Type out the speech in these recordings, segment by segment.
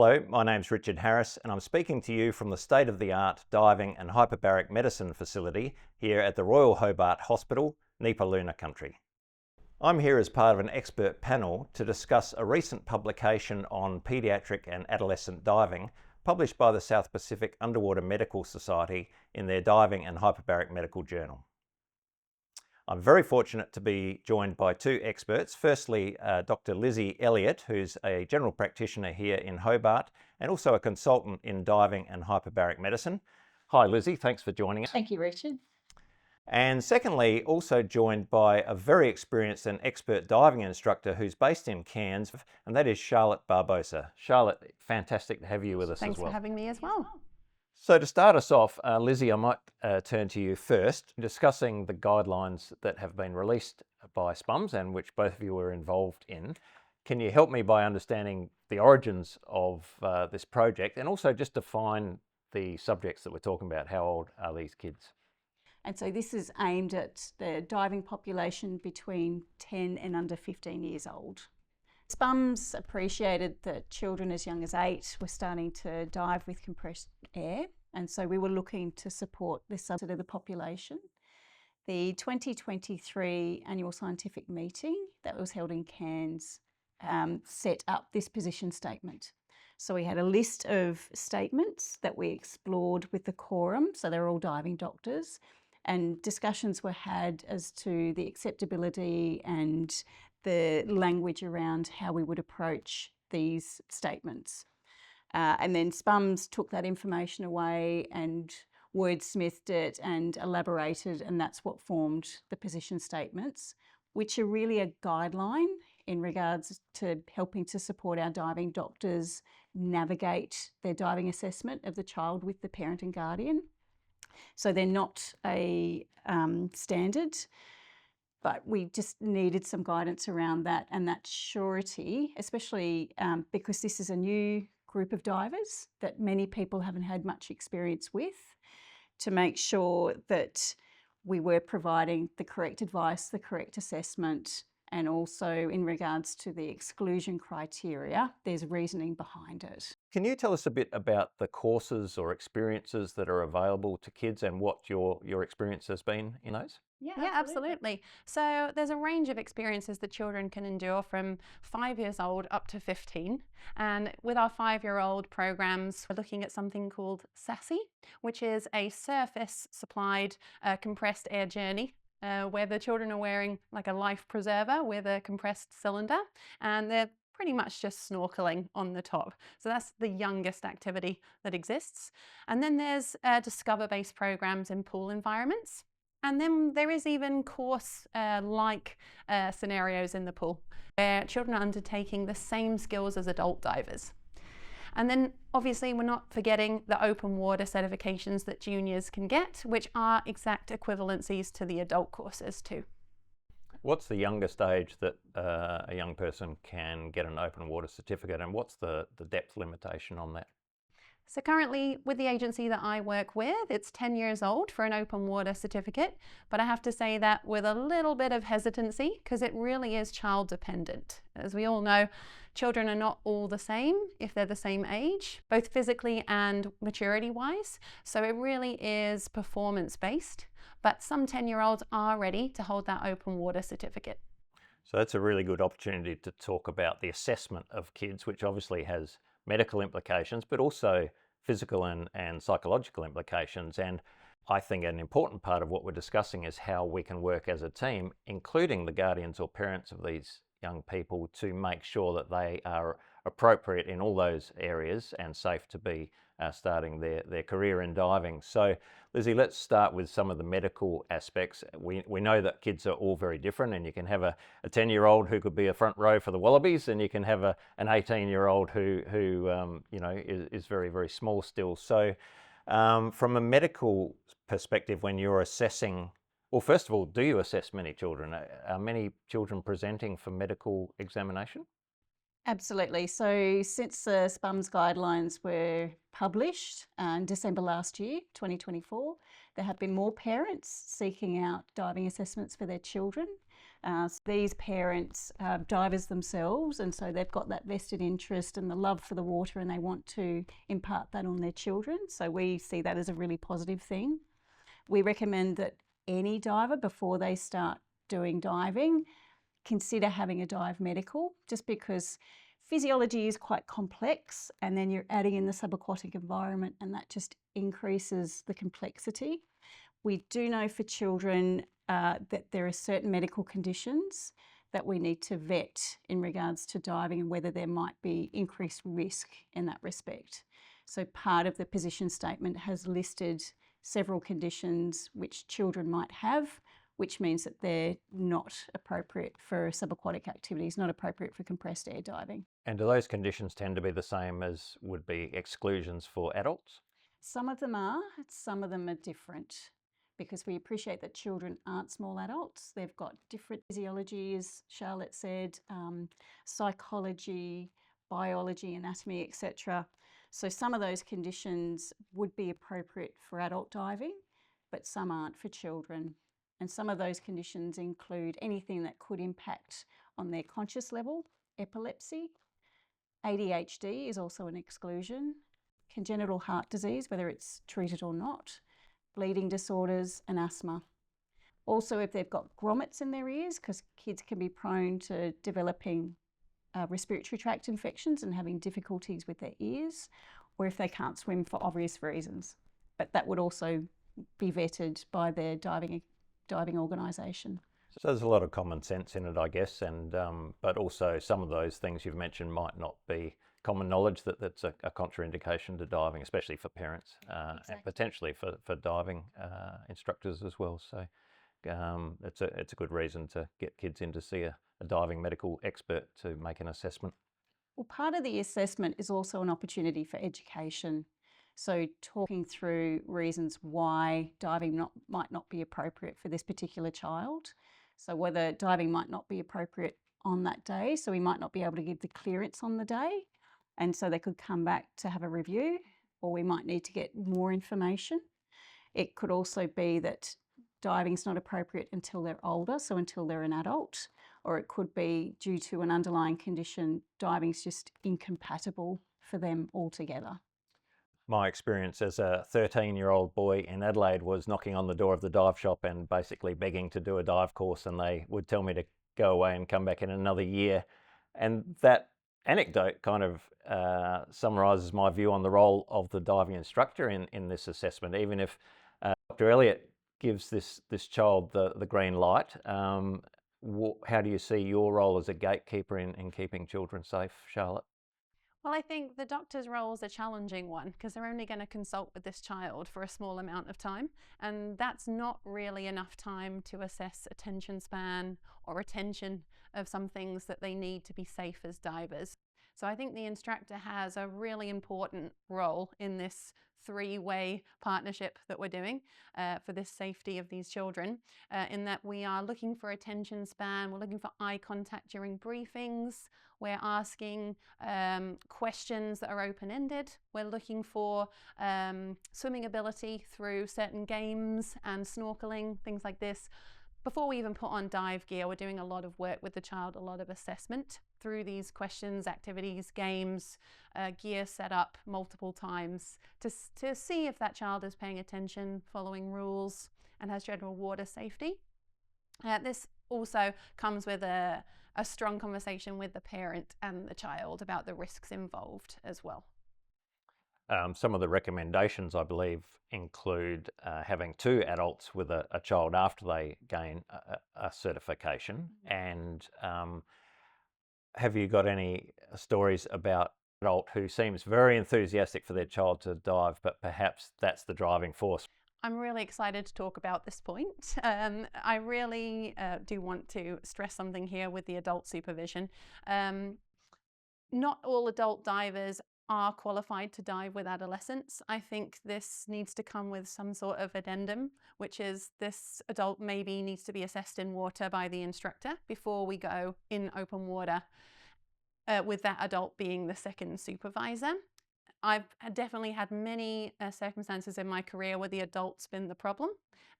Hello, my name's Richard Harris and I'm speaking to you from the state-of-the-art diving and hyperbaric medicine facility here at the Royal Hobart Hospital, Nipaluna country. I'm here as part of an expert panel to discuss a recent publication on paediatric and adolescent diving published by the South Pacific Underwater Medical Society in their Diving and Hyperbaric Medical Journal. I'm very fortunate to be joined by two experts. Firstly, Dr. Lizzie Elliott, who's a general practitioner here in Hobart and also a consultant in diving and hyperbaric medicine. Hi Lizzie, thanks for joining us. Thank you, Richard. And secondly, also joined by a very experienced and expert diving instructor who's based in Cairns, and that is Charlotte Barbosa. Charlotte, fantastic to have you with us as well. Thanks for having me as well. So to start us off, Lizzie, I might turn to you first, discussing the guidelines that have been released by SPUMS and which both of you were involved in. Can you help me by understanding the origins of this project and also just define the subjects that we're talking about? How old are these kids? And so this is aimed at the diving population between 10 and under 15 years old. SPUMS appreciated that children as young as 8 were starting to dive with compressed air, and so we were looking to support this subset of the population. The 2023 annual scientific meeting that was held in Cairns set up this position statement. So we had a list of statements that we explored with the quorum, so they're all diving doctors, and discussions were had as to the acceptability and the language around how we would approach these statements. And then SPUMS took that information away and wordsmithed it and elaborated, and that's what formed the position statements, which are really a guideline in regards to helping to support our diving doctors navigate their diving assessment of the child with the parent and guardian. So they're not a standard, but we just needed some guidance around that and that surety, especially because this is a new group of divers that many people haven't had much experience with, to make sure that we were providing the correct advice, the correct assessment, and also in regards to the exclusion criteria, there's reasoning behind it. Can you tell us a bit about the courses or experiences that are available to kids and what your experience has been in those? Yeah, absolutely. So there's a range of experiences that children can endure from 5 years old up to 15. And with our 5-year-old programs, we're looking at something called SASSY, which is a surface supplied compressed air journey, where the children are wearing like a life preserver with a compressed cylinder, and they're pretty much just snorkeling on the top. So that's the youngest activity that exists. And then there's Discover-based programs in pool environments. And then there is even course-like scenarios in the pool where children are undertaking the same skills as adult divers. And then obviously we're not forgetting the open water certifications that juniors can get, which are exact equivalencies to the adult courses too. What's the youngest age that a young person can get an open water certificate, and what's the depth limitation on that? So currently with the agency that I work with, it's 10 years old for an open water certificate, but I have to say that with a little bit of hesitancy because it really is child dependent. As we all know, children are not all the same if they're the same age, both physically and maturity wise. So it really is performance based, but some 10-year-olds are ready to hold that open water certificate. So that's a really good opportunity to talk about the assessment of kids, which obviously has medical implications, but also physical and psychological implications. And I think an important part of what we're discussing is how we can work as a team, including the guardians or parents of these young people, to make sure that they are appropriate in all those areas and safe to be starting their career in diving. So Lizzie, let's start with some of the medical aspects. We know that kids are all very different, and you can have a 10-year-old who could be a front row for the Wallabies, and you can have an 18-year-old who you know, is very, very small still. So from a medical perspective, when you're assessing, well, first of all, do you assess many children? Are many children presenting for medical examination? Absolutely. So since the SPUMS guidelines were published in December last year, 2024, there have been more parents seeking out diving assessments for their children. These parents are divers themselves, and so they've got that vested interest and the love for the water, and they want to impart that on their children. So we see that as a really positive thing. We recommend that any diver, before they start doing diving, consider having a dive medical, just because physiology is quite complex, and then you're adding in the subaquatic environment, and that just increases the complexity. We do know for children that there are certain medical conditions that we need to vet in regards to diving and whether there might be increased risk in that respect. So part of the position statement has listed several conditions which children might have, which means that they're not appropriate for subaquatic activities, not appropriate for compressed air diving. And do those conditions tend to be the same as would be exclusions for adults? Some of them are, some of them are different, because we appreciate that children aren't small adults. They've got different physiology, as Charlotte said, psychology, biology, anatomy, etc. So some of those conditions would be appropriate for adult diving, but some aren't for children. And some of those conditions include anything that could impact on their conscious level, epilepsy. ADHD is also an exclusion. Congenital heart disease, whether it's treated or not. Bleeding disorders and asthma. Also, if they've got grommets in their ears, because kids can be prone to developing respiratory tract infections and having difficulties with their ears, or if they can't swim for obvious reasons. But that would also be vetted by their diving organisation. So there's a lot of common sense in it, I guess, and but also some of those things you've mentioned might not be common knowledge that that's a contraindication to diving, especially for parents and potentially for diving instructors as well. So it's a good reason to get kids in to see a diving medical expert to make an assessment. Well, part of the assessment is also an opportunity for education. So talking through reasons why diving might not be appropriate for this particular child. So whether diving might not be appropriate on that day, so we might not be able to give the clearance on the day, and so they could come back to have a review, or we might need to get more information. It could also be that diving's not appropriate until they're older, so until they're an adult, or it could be due to an underlying condition, diving's just incompatible for them altogether. My experience as a 13-year-old boy in Adelaide was knocking on the door of the dive shop and basically begging to do a dive course, and they would tell me to go away and come back in another year. And that anecdote kind of summarises my view on the role of the diving instructor in this assessment. Even if Dr. Elliott gives this child the green light, how do you see your role as a gatekeeper in keeping children safe, Charlotte? Well, I think the doctor's role is a challenging one because they're only going to consult with this child for a small amount of time, and that's not really enough time to assess attention span or retention of some things that they need to be safe as divers. So I think the instructor has a really important role in this three-way partnership that we're doing for this safety of these children, in that we are looking for attention span, we're looking for eye contact during briefings, we're asking questions that are open-ended, we're looking for swimming ability through certain games and snorkeling, things like this. Before we even put on dive gear, we're doing a lot of work with the child, a lot of assessment through these questions, activities, games, gear set up multiple times to see if that child is paying attention, following rules, and has general water safety. This also comes with a strong conversation with the parent and the child about the risks involved as well. Some of the recommendations, I believe, include having 2 adults with a child after they gain a certification. And have you got any stories about an adult who seems very enthusiastic for their child to dive, but perhaps that's the driving force? I'm really excited to talk about this point. I really do want to stress something here with the adult supervision. Not all adult divers are qualified to dive with adolescents. I think this needs to come with some sort of addendum, which is this adult maybe needs to be assessed in water by the instructor before we go in open water, with that adult being the second supervisor. I've definitely had many circumstances in my career where the adult's been the problem,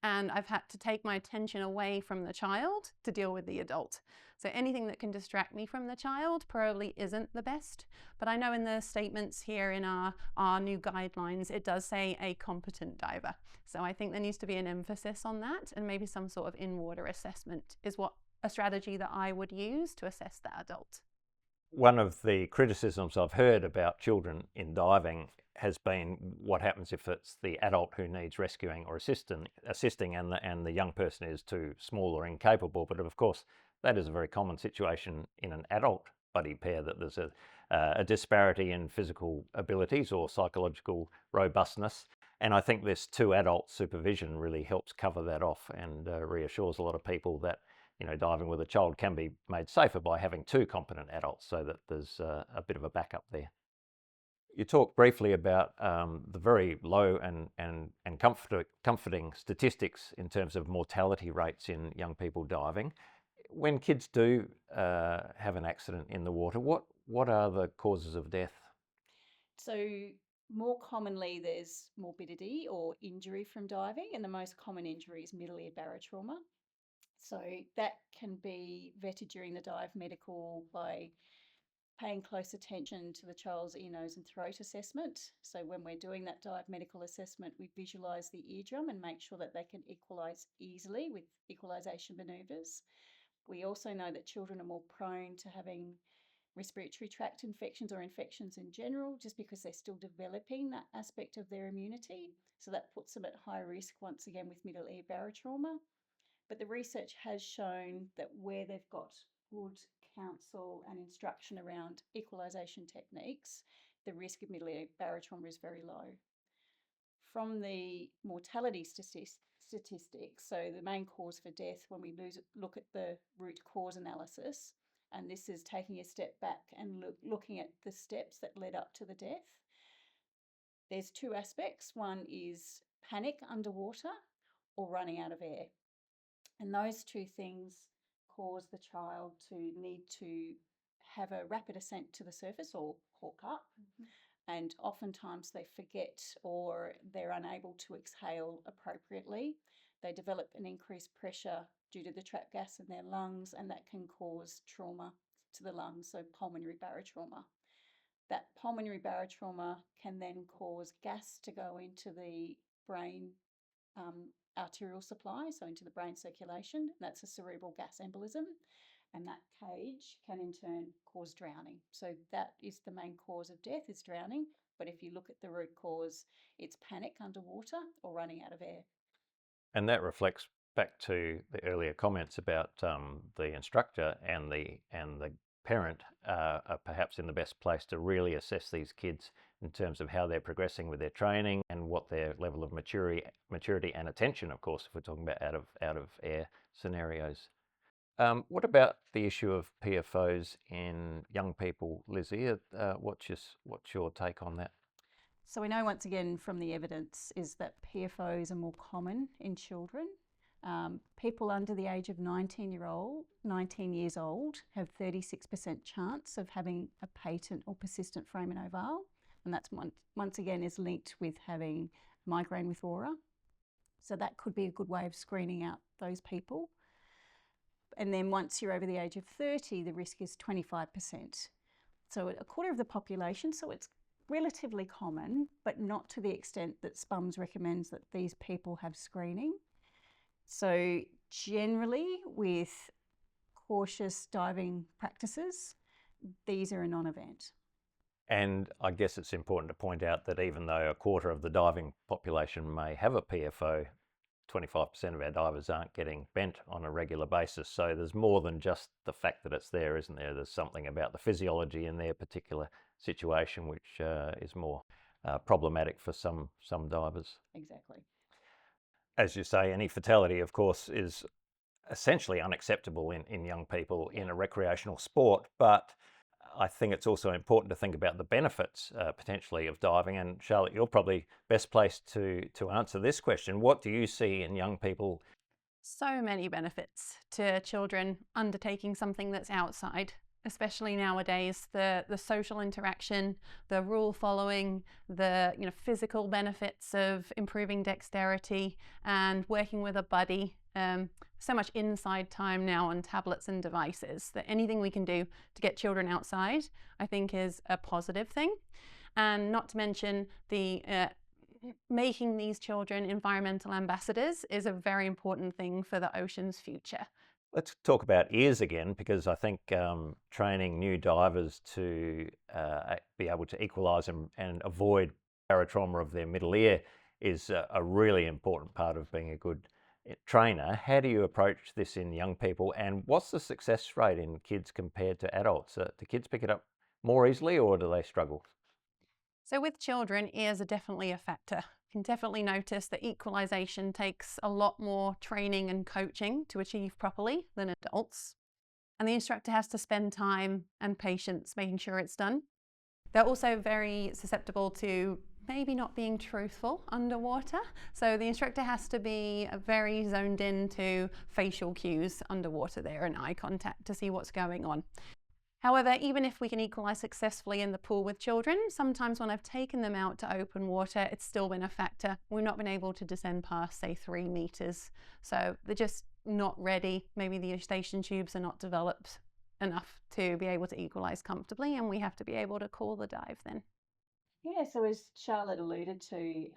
and I've had to take my attention away from the child to deal with the adult. So anything that can distract me from the child probably isn't the best. But I know in the statements here in our new guidelines, it does say a competent diver. So I think there needs to be an emphasis on that, and maybe some sort of in-water assessment is what a strategy that I would use to assess that adult. One of the criticisms I've heard about children in diving has been what happens if it's the adult who needs rescuing or assisting and the young person is too small or incapable. But of course, that is a very common situation in an adult buddy pair, that there's a disparity in physical abilities or psychological robustness. And I think this two adult supervision really helps cover that off and reassures a lot of people that diving with a child can be made safer by having two competent adults, so that there's a bit of a backup there. You talked briefly about the very low and comforting statistics in terms of mortality rates in young people diving. When kids do have an accident in the water, what are the causes of death? So more commonly there's morbidity or injury from diving, and the most common injury is middle ear barotrauma. So that can be vetted during the dive medical by paying close attention to the child's ear, nose and throat assessment. So when we're doing that dive medical assessment, we visualise the eardrum and make sure that they can equalise easily with equalisation manoeuvres. We also know that children are more prone to having respiratory tract infections or infections in general, just because they're still developing that aspect of their immunity. So that puts them at high risk once again with middle ear barotrauma. But the research has shown that where they've got good counsel and instruction around equalisation techniques, the risk of middle ear barotrauma is very low. From the mortality statistics, so the main cause for death when we look at the root cause analysis, and this is taking a step back and looking at the steps that led up to the death, there's two aspects. One is panic underwater or running out of air. And those two things cause the child to need to have a rapid ascent to the surface or hawk up. And oftentimes they forget or they're unable to exhale appropriately. They develop an increased pressure due to the trapped gas in their lungs, and that can cause trauma to the lungs, so pulmonary barotrauma. That pulmonary barotrauma can then cause gas to go into the brain arterial supply, so into the brain circulation. That's a cerebral gas embolism, and that cage can in turn cause drowning. So that is the main cause of death, is drowning. But if you look at the root cause, it's panic underwater or running out of air. And that reflects back to the earlier comments about the instructor and the parent are perhaps in the best place to really assess these kids in terms of how they're progressing with their training and what their level of maturity and attention, of course, if we're talking about out of air scenarios. What about the issue of PFOs in young people, Lizzie? What's your take on that? So we know once again from the evidence is that PFOs are more common in children. People under the age of 19 years old have 36% chance of having a patent or persistent foramen ovale, and that's once again is linked with having migraine with aura. So that could be a good way of screening out those people. And then once you're over the age of 30, the risk is 25%. So a quarter of the population, so it's relatively common, but not to the extent that SPUMS recommends that these people have screening. So generally, with cautious diving practices, these are a non-event. And I guess it's important to point out that even though a quarter of the diving population may have a PFO, 25% of our divers aren't getting bent on a regular basis. So there's more than just the fact that it's there, isn't there? There's something about the physiology in their particular situation which is more problematic for some divers. Exactly. As you say, any fatality, of course, is essentially unacceptable in young people in a recreational sport, but I think it's also important to think about the benefits potentially of diving. And Charlotte, you're probably best placed to answer this question. What do you see in young people? So many benefits to children undertaking something that's outside. especially nowadays, the social interaction, the rule following, the physical benefits of improving dexterity and working with a buddy. So much inside time now on tablets and devices that anything we can do to get children outside, I think, is a positive thing. And not to mention the making these children environmental ambassadors is a very important thing for the ocean's future. Let's talk about ears again, because I think training new divers to be able to equalise and avoid barotrauma of their middle ear is a really important part of being a good trainer. How do you approach this in young people, and what's the success rate in kids compared to adults? Do kids pick it up more easily, or do they struggle? So with children, ears are definitely a factor. You can definitely notice that equalization takes a lot more training and coaching to achieve properly than adults. And the instructor has to spend time and patience making sure it's done. They're also very susceptible to maybe not being truthful underwater. So the instructor has to be very zoned into facial cues underwater there and eye contact to see what's going on. However, even if we can equalise successfully in the pool with children, sometimes when I've taken them out to open water, it's still been a factor. We've not been able to descend past, say, 3 meters. So they're just not ready. Maybe the eustachian tubes are not developed enough to be able to equalise comfortably, and we have to be able to call the dive then. Yeah, so as Charlotte alluded to,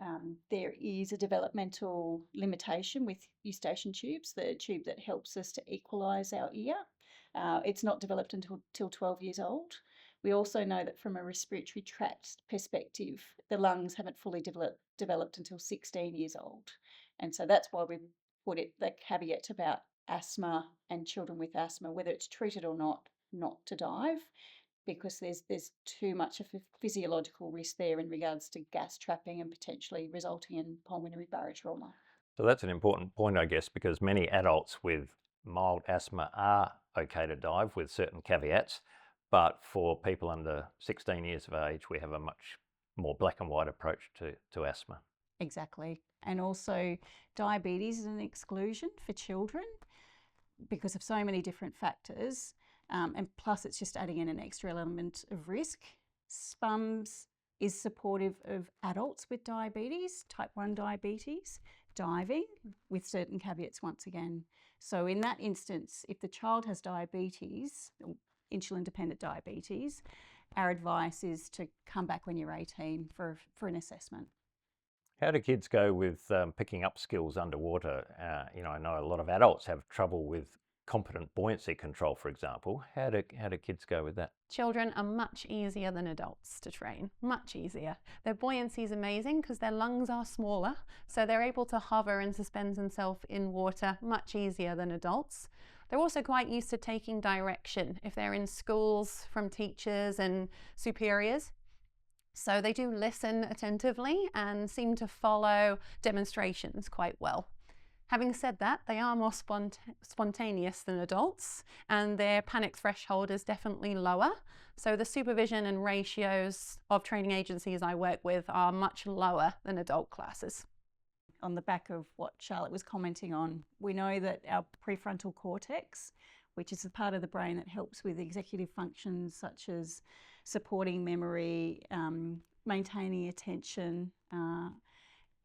there is a developmental limitation with eustachian tubes, the tube that helps us to equalise our ear. It's not developed until 12 years old. We also know that from a respiratory tract perspective, the lungs haven't fully developed until 16 years old. And so that's why we put the caveat about asthma and children with asthma, whether it's treated or not to dive, because there's too much of a physiological risk there in regards to gas trapping and potentially resulting in pulmonary barotrauma. So that's an important point, I guess, because many adults with mild asthma are okay to dive with certain caveats, but for people under 16 years of age, we have a much more black and white approach to asthma. Exactly. And also diabetes is an exclusion for children because of so many different factors. And plus it's just adding in an extra element of risk. SPUMS is supportive of adults with diabetes, type 1 diabetes, diving with certain caveats once again. So in that instance, if the child has diabetes, insulin-dependent diabetes, our advice is to come back when you're 18 for an assessment. How do kids go with picking up skills underwater? I know a lot of adults have trouble with competent buoyancy control, for example. How do kids go with that? Children are much easier than adults to train, much easier. Their buoyancy is amazing because their lungs are smaller, so they're able to hover and suspend themselves in water much easier than adults. They're also quite used to taking direction if they're in schools from teachers and superiors. So they do listen attentively and seem to follow demonstrations quite well. Having said that, they are more spontaneous than adults, and their panic threshold is definitely lower. So the supervision and ratios of training agencies I work with are much lower than adult classes. On the back of what Charlotte was commenting on, we know that our prefrontal cortex, which is the part of the brain that helps with executive functions such as supporting memory, maintaining attention,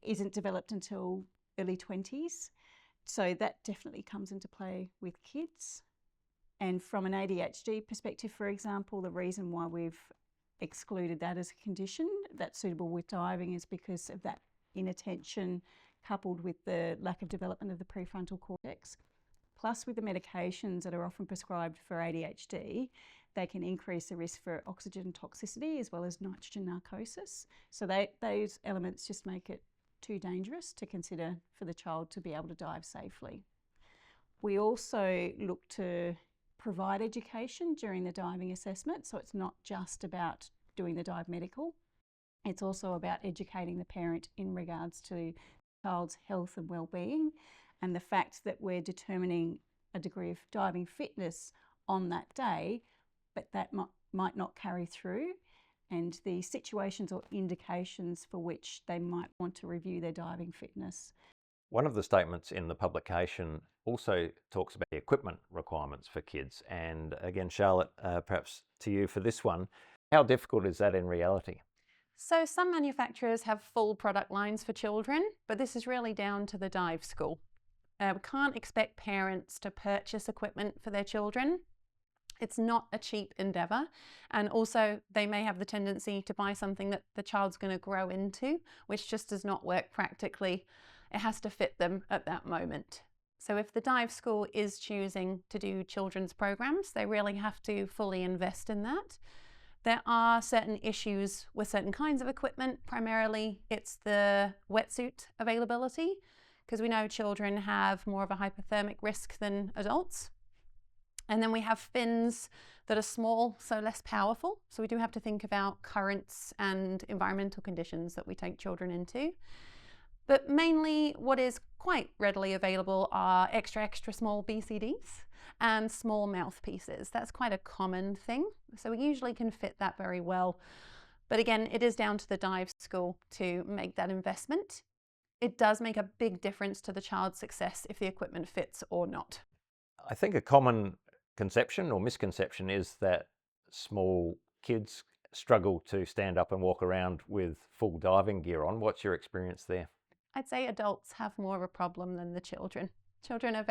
isn't developed until early 20s. So that definitely comes into play with kids. And from an ADHD perspective, for example, the reason why we've excluded that as a condition that's suitable with diving is because of that inattention coupled with the lack of development of the prefrontal cortex. Plus, with the medications that are often prescribed for ADHD, they can increase the risk for oxygen toxicity as well as nitrogen narcosis. So those elements just make it too dangerous to consider for the child to be able to dive safely. We also look to provide education during the diving assessment, so it's not just about doing the dive medical. It's also about educating the parent in regards to the child's health and well-being, and the fact that we're determining a degree of diving fitness on that day, but that might not carry through, and the situations or indications for which they might want to review their diving fitness. One of the statements in the publication also talks about the equipment requirements for kids. And again, Charlotte, perhaps to you for this one, how difficult is that in reality? So some manufacturers have full product lines for children, but this is really down to the dive school. We can't expect parents to purchase equipment for their children. It's not a cheap endeavour, and also they may have the tendency to buy something that the child's going to grow into, which just does not work practically. It has to fit them at that moment. So if the dive school is choosing to do children's programs, they really have to fully invest in that. There are certain issues with certain kinds of equipment. Primarily, it's the wetsuit availability, because we know children have more of a hypothermic risk than adults. And then we have fins that are small, so less powerful. So we do have to think about currents and environmental conditions that we take children into. But mainly what is quite readily available are extra small BCDs and small mouthpieces. That's quite a common thing. So we usually can fit that very well. But again, it is down to the dive school to make that investment. It does make a big difference to the child's success if the equipment fits or not. I think a common conception or misconception is that small kids struggle to stand up and walk around with full diving gear on. What's your experience there? I'd say adults have more of a problem than the children. Children are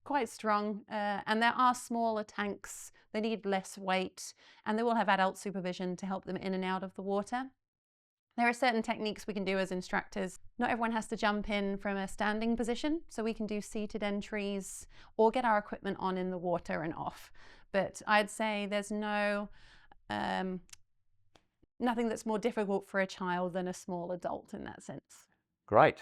quite strong, and there are smaller tanks. They need less weight, and they will have adult supervision to help them in and out of the water. There are certain techniques we can do as instructors. Not everyone has to jump in from a standing position, so we can do seated entries or get our equipment on in the water and off. But I'd say there's nothing that's more difficult for a child than a small adult in that sense. Great.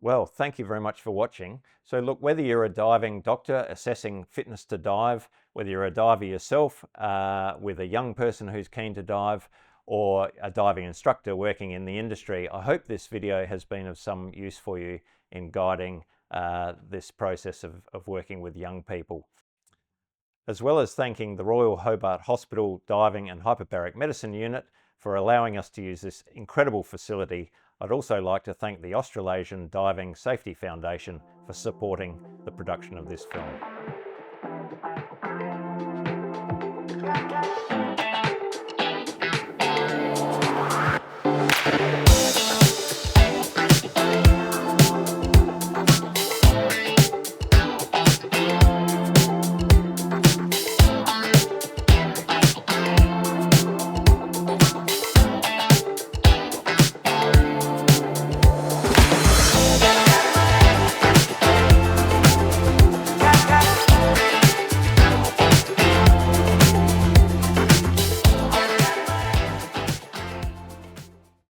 Well, thank you very much for watching. So look, whether you're a diving doctor assessing fitness to dive, whether you're a diver yourself with a young person who's keen to dive, or a diving instructor working in the industry, I hope this video has been of some use for you in guiding this process of working with young people. As well as thanking the Royal Hobart Hospital Diving and Hyperbaric Medicine Unit for allowing us to use this incredible facility, I'd also like to thank the Australasian Diving Safety Foundation for supporting the production of this film.